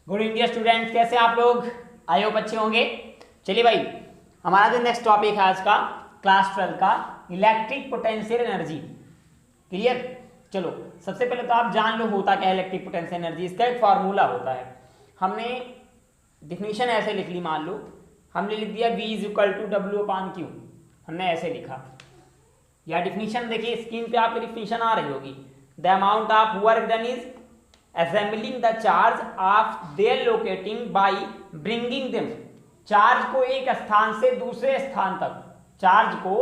Good India students, कैसे आप लोग? आई होप अच्छे होंगे। चलिए भाई, हमारा जो नेक्स्ट टॉपिक है आज का क्लास 12 का इलेक्ट्रिक पोटेंशियल एनर्जी। क्लियर? चलो सबसे पहले तो आप जान लो होता क्या है इलेक्ट्रिक पोटेंशियल एनर्जी। इसका एक फार्मूला होता है। हमने डिफिनीशन ऐसे लिख ली, मान लो हमने लिख दिया V is equal to W/Q। हमने ऐसे लिखा, या डिफिनीशन देखिए स्क्रीन पे आपकी डिफिनीशन आ रही होगी। The amount of work done is assembling the charge of their locating by bringing them। Charge को एक स्थान से दूसरे स्थान तक, चार्ज को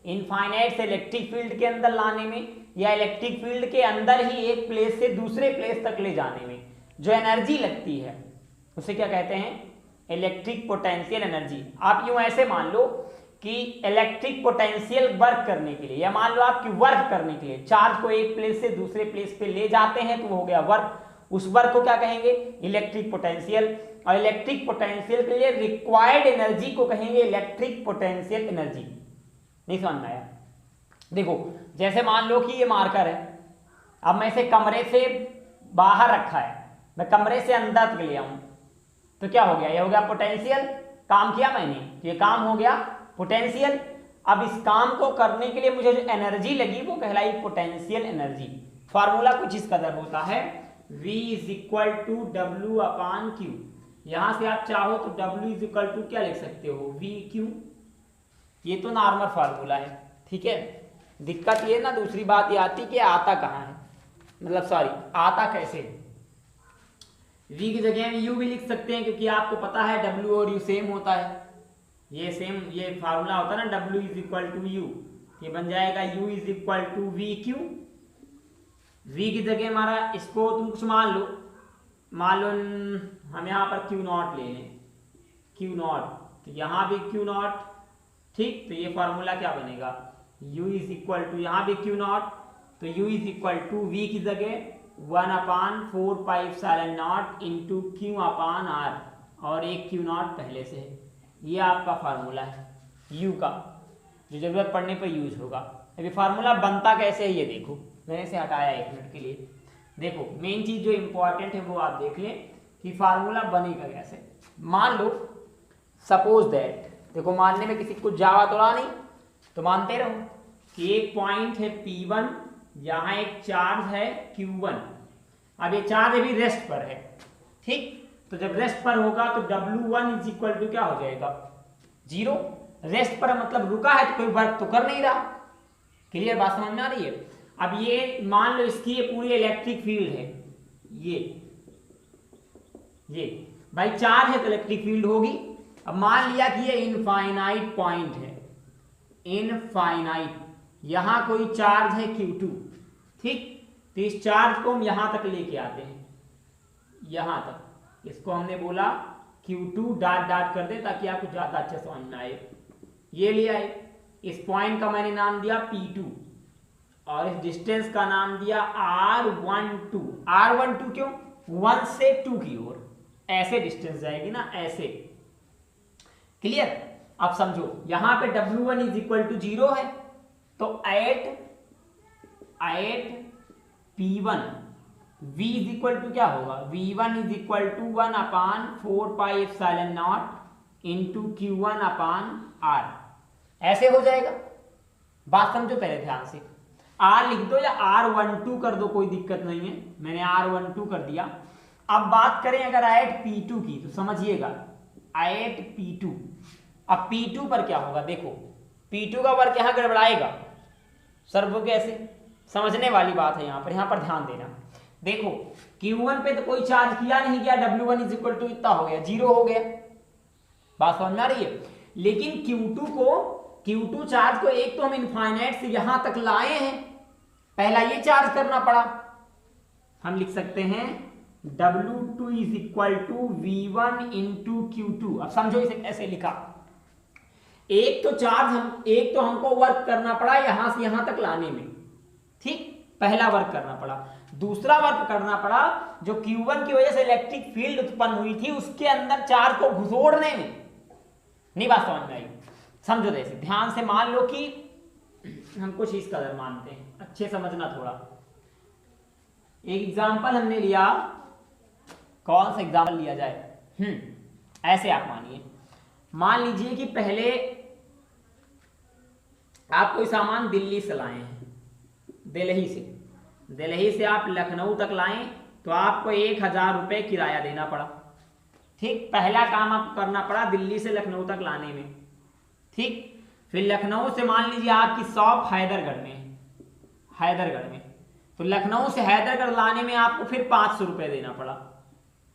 इनफाइनाइट से इलेक्ट्रिक फील्ड के अंदर लाने में या इलेक्ट्रिक फील्ड के अंदर ही एक प्लेस से दूसरे प्लेस तक ले जाने में जो एनर्जी लगती है उसे क्या कहते हैं? Electric potential energy. आप यूं ऐसे मान लो कि इलेक्ट्रिक पोटेंशियल वर्क करने के लिए, या मान लो आपकी वर्क करने के लिए चार्ज को एक प्लेस से दूसरे प्लेस पे ले जाते हैं तो वो हो गया वर्क। उस वर्क को क्या कहेंगे? Electric potential. और इलेक्ट्रिक पोटेंशियल के लिए रिक्वायर्ड एनर्जी को कहेंगे इलेक्ट्रिक पोटेंशियल एनर्जी। नहीं समझ में आया? देखो जैसे मान लो कि ये मार्कर है, अब मैं इसे कमरे से बाहर रखा है, मैं कमरे से अंदर तक ले आऊं तो क्या हो गया? ये हो गया पोटेंशियल। काम किया मैंने, ये काम हो गया पोटेंशियल। अब इस काम को करने के लिए मुझे जो एनर्जी लगी वो कहलाई पोटेंशियल एनर्जी। फार्मूला कुछ इस कदर होता है, V is equal to W/Q। यहां से आप चाहो तो W इज इक्वल टू क्या लिख सकते हो? VQ। ये तो नॉर्मल फार्मूला है, ठीक है। दिक्कत ये ना दूसरी बात ये आती कि आता कहाँ है, मतलब सॉरी आता कैसे? V की जगह में U भी लिख सकते हैं क्योंकि आपको पता है W और U सेम होता है। ये सेम ये फार्मूला होता है ना, W is equal to U। ये बन जाएगा U is equal to VQ। V की जगह हमारा इसको तुम कुछ मान लो हम यहाँ पर Q0 ले लें, Q0, तो यहाँ भी Q0, ठीक। तो ये फार्मूला क्या बनेगा? U इज इक्वल टू यहाँ भी Q0, तो U is equal to V की जगह 1/4πε0 इंटू Q/R, और एक Q0 पहले से है। ये आपका फार्मूला है U का, जो जरूरत पड़ने पर यूज होगा। अभी फार्मूला बनता कैसे है ये देखो, मैंने इसे हटाया 1 मिनट के लिए। देखो मेन चीज जो इंपॉर्टेंट है वो आप देख लें कि फार्मूला बनेगा कैसे। मान लो सपोज दैट, देखो मानने में किसी को जावा तो नहीं, तो मानते रहो कि एक पॉइंट है P1, यहाँ एक चार्ज है Q1। अब ये चार्ज अभी रेस्ट पर है, ठीक। तो जब रेस्ट पर होगा तो W1 इज इक्वल टू क्या हो जाएगा? 0। रेस्ट पर मतलब रुका है तो कोई वर्क तो कर नहीं रहा। क्लियर बात समझ में आ रही है? अब ये मान लो इसकी ये पूरी इलेक्ट्रिक फील्ड है, ये भाई चार्ज है तो इलेक्ट्रिक फील्ड होगी। अब मान लिया कि ये इनफाइनाइट पॉइंट है, इनफाइनाइट, यहां कोई चार्ज है Q2, ठीक। तो इस चार्ज को हम यहां तक लेके आते हैं, यहां तक। इसको हमने बोला Q2 डॉट डॉट कर दे ताकि आपको ज्यादा अच्छा समझ में आए। ये ले आए, इस पॉइंट का मैंने नाम दिया P2 और इस डिस्टेंस का नाम दिया R12। R12 क्यों? 1 से 2 की ओर ऐसे डिस्टेंस जाएगी ना, ऐसे। क्लियर? अब समझो यहां पे W1 इज इक्वल टू 0 है, तो at P1 V is equal to क्या होगा? V1 is equal to 1/4πε0 into Q1/R। ऐसे हो जाएगा। बात समझो पहले ध्यान से। R लिख दो या R12 कर दो, कोई दिक्कत नहीं है, मैंने R12 कर दिया। अब बात करें अगर एट P2 की, तो समझिएगा एट P2। अब P2 पर क्या होगा? देखो P2 का वर्क यहां गड़बड़ाएगा सर, वो कैसे? समझने वाली बात है यहाँ पर ध्यान देना। देखो Q1 पे तो कोई चार्ज किया नहीं गया, W1 इज इक्वल टू इतना हो गया, 0 हो गया। बात समझ में आ रही है? लेकिन Q2 चार्ज को एक तो हम इनफाइनाइट से यहां तक लाए हैं, पहला ये चार्ज करना पड़ा। हम लिख सकते हैं W2 is equal to V1 into Q2। अब समझो इसे ऐसे लिखा, एक तो हमको वर्क करना पड़ा यहां से यहां तक लाने में, ठीक। पहला वर्क करना पड़ा। दूसरा वर्क करना पड़ा जो Q1 की वजह से इलेक्ट्रिक फील्ड उत्पन्न हुई थी उसके अंदर चार्ज को घुसोड़ने में। नहीं बात समझ में आई? समझो जैसे ध्यान से मान लो कि हम कुछ इस कदर मानते हैं, अच्छे समझना थोड़ा। एक एग्जांपल हमने लिया कौन सा एग्जाम्पल लिया जाए? ऐसे आप मानिए, मान लीजिए कि पहले आप कोई सामान दिल्ली से लाए हैं, दिल्ली से आप लखनऊ तक लाएं तो आपको 1,000 रुपये किराया देना पड़ा। ठीक, पहला काम आपको करना पड़ा दिल्ली से लखनऊ तक लाने में। ठीक, फिर लखनऊ से मान लीजिए आपकी शॉप हैदरगढ़ में है, तो लखनऊ से हैदरगढ़ लाने में आपको फिर 500 रुपये देना पड़ा।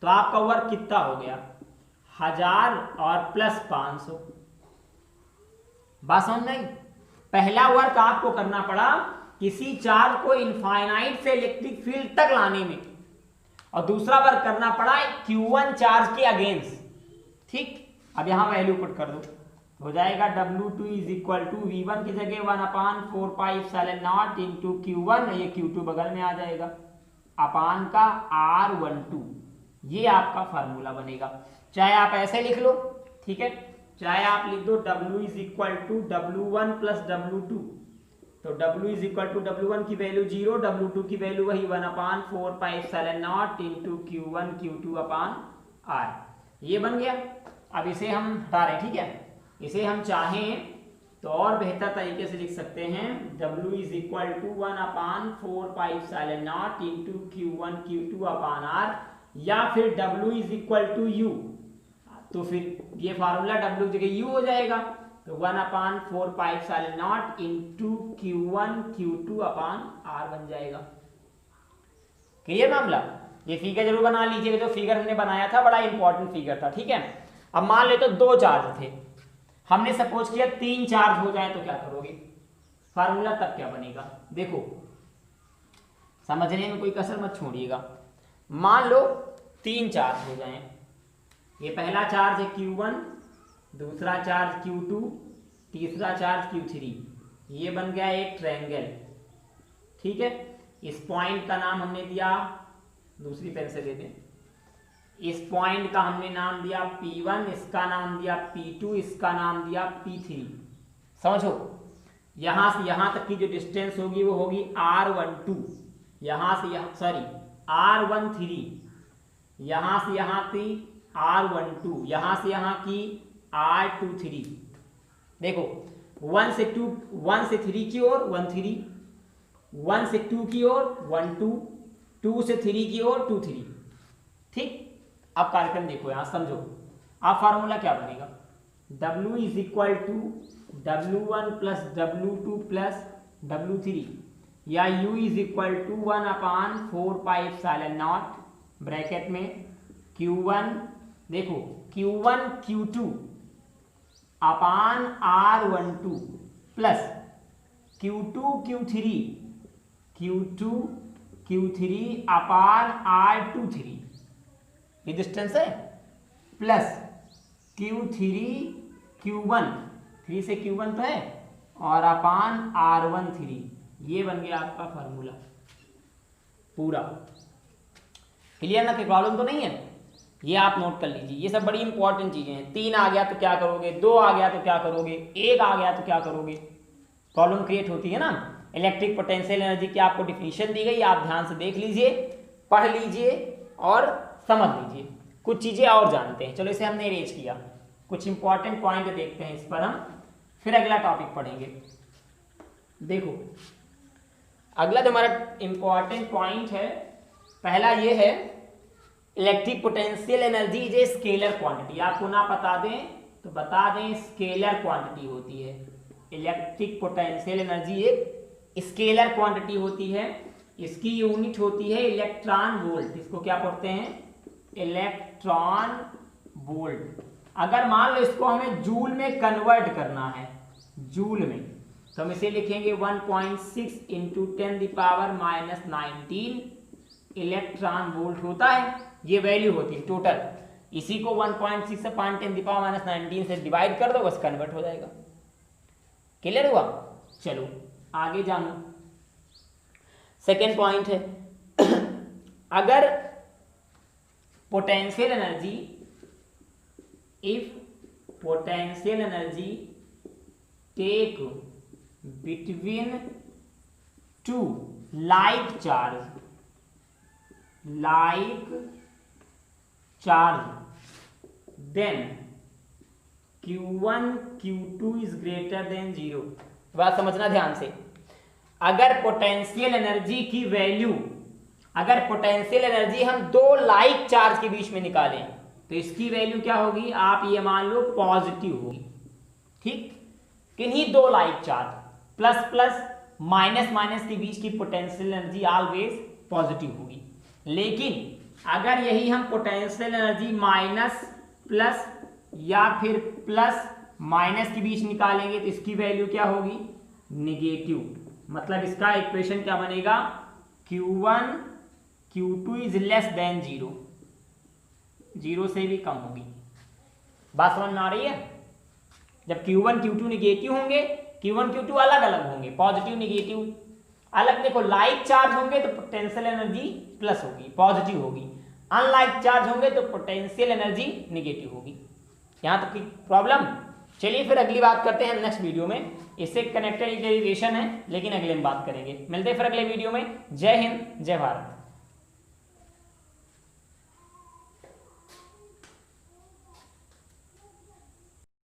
तो आपका वर्क कितना हो गया? 1000 और प्लस 500। बात समझ में? पहला वर्क आपको करना पड़ा किसी चार्ज को इनफाइनाइट से इलेक्ट्रिक फील्ड तक लाने में, और दूसरा वर्क करना पड़ा Q1 चार्ज के अगेंस्ट। ठीक, अब यहां वैल्यू पुट कर दो, हो जाएगा W2 is equal to V1 की जगह 1/4πε0 इंटू Q1, ये Q2 बगल में आ जाएगा, अपान का R12। ये आपका फार्मूला बनेगा। चाहे आप ऐसे लिख लो, ठीक है, चाहे आप लिख दो W is equal to W1 plus W2, तो W is equal to W1 की वैल्यू 0, W2 की वैल्यू वही 1/4πε0 into Q1 Q2 upon R। ये बन गया। अब इसे हम हटा रहे हैं, ठीक है, इसे हम चाहें तो और बेहतर तरीके से लिख सकते हैं, W is equal to 1/4πε0 into Q1 Q2 upon R, या फिर W is equal to U, तो फिर ये फार्मूला W जगह U हो जाएगा, तो 1/4πε0 into Q1 Q2 upon R बन जाएगा। क्लियर मामला? ये फिगर जरूर बना लीजिएगा, जो फिगर हमने बनाया था बड़ा इंपॉर्टेंट फिगर था। ठीक है, अब मान ले तो 2 चार्ज थे, हमने सपोज किया 3 चार्ज हो जाए तो क्या करोगे? फार्मूला तब क्या बनेगा? देखो, समझने में कोई कसर मत छोड़िएगा। मान लो 3 चार्ज हो जाएं, ये पहला चार्ज है Q1, दूसरा चार्ज Q2, तीसरा चार्ज Q3। ये बन गया एक ट्रायंगल। ठीक है, इस पॉइंट का नाम हमने दिया, दूसरी पेन से दे दें, इस पॉइंट का हमने नाम दिया P1, इसका नाम दिया P2, इसका नाम दिया P3। समझो, यहां से यहां तक की जो डिस्टेंस होगी वो होगी R12, यहां से यहां सॉरी R13, यहां से यहां की R12, यहां से यहां की R23। देखो 1 से 3 की ओर 13, 1 से 2 की ओर 12, 2 से 3 की ओर 23। ठीक, अब कार्यक्रम देखो, यहां समझो। अब फार्मूला क्या बनेगा? W is equal to W1 plus W2 plus W3, या U is equal to 1/4πε0 bracket में Q1, देखो Q1 Q2 अपान R12 प्लस Q2 Q3 अपान R23, ये डिस्टेंस है, प्लस Q3 Q1, 3 से Q1 तो है, और अपान R13। ये बन गया आपका फार्मूला पूरा। क्लियर ना? कोई प्रॉब्लम तो नहीं है? ये आप नोट कर लीजिए, ये सब बड़ी इंपॉर्टेंट चीजें हैं। 3 आ गया तो क्या करोगे, 2 आ गया तो क्या करोगे, 1 आ गया तो क्या करोगे, प्रॉब्लम क्रिएट होती है ना। इलेक्ट्रिक पोटेंशियल एनर्जी की आपको डिफिनीशन दी गई, आप ध्यान से देख लीजिए, पढ़ लीजिए और समझ लीजिए। कुछ चीजें और जानते हैं, चलो इसे हमने अरेंज किया, कुछ इंपॉर्टेंट पॉइंट देखते हैं इस पर हम, फिर अगला टॉपिक पढ़ेंगे। देखो, अगला जो हमारा इंपॉर्टेंट पॉइंट है, पहला ये है electric potential energy is a scalar quantity. आपको ना बता दें तो बता दें, स्केलर क्वांटिटी होती है। इलेक्ट्रिक पोटेंशियल एनर्जी एक स्केलर क्वांटिटी होती है, इसकी यूनिट होती है इलेक्ट्रॉन वोल्ट। इसको क्या पढ़ते हैं? Electron volt. अगर मान लो इसको हमें जूल में कन्वर्ट करना है, जूल में, तो हम इसे लिखेंगे 1.6 इंटू 10⁻⁻19 इलेक्ट्रॉन वोल्ट होता है। ये वैल्यू होती है टोटल। इसी को 1.6 अपॉन 10⁻⁻19 से डिवाइड कर दो, बस कन्वर्ट हो जाएगा। क्लियर हुआ? चलो आगे जानो। सेकेंड पॉइंट है, अगर potential energy, if potential energy take between two like charge then Q1 Q2 is greater than 0। बात समझना ध्यान से। अगर पोटेंशियल एनर्जी की वैल्यू, अगर पोटेंशियल एनर्जी हम दो लाइक चार्ज के बीच में निकालें तो इसकी वैल्यू क्या होगी, आप ये मान लो पॉजिटिव होगी। ठीक, किन्हीं दो like charge plus plus minus minus के बीच की पोटेंशियल एनर्जी ऑलवेज पॉजिटिव होगी। लेकिन अगर यही हम पोटेंशियल एनर्जी माइनस प्लस या फिर प्लस माइनस के बीच निकालेंगे तो इसकी वैल्यू क्या होगी, निगेटिव। मतलब इसका इक्वेशन क्या बनेगा, Q1 Q2 is less than 0, 0 से भी कम होगी। बात समझ में आ रही है। जब Q1 Q2 निगेटिव होंगे, Q1 Q2 अलग अलग होंगे, पॉजिटिव निगेटिव अलग। देखो लाइक चार्ज होंगे तो पोटेंशियल एनर्जी प्लस होगी, पॉजिटिव होगी। अनलाइक चार्ज होंगे तो पोटेंशियल एनर्जी निगेटिव होगी। यहां तक की प्रॉब्लम। चलिए फिर अगली बात करते हैं नेक्स्ट वीडियो में। इससे कनेक्टेड एक डेरिवेशन है लेकिन अगले में बात करेंगे। मिलते हैं फिर अगले वीडियो में। जय हिंद, जय भारत।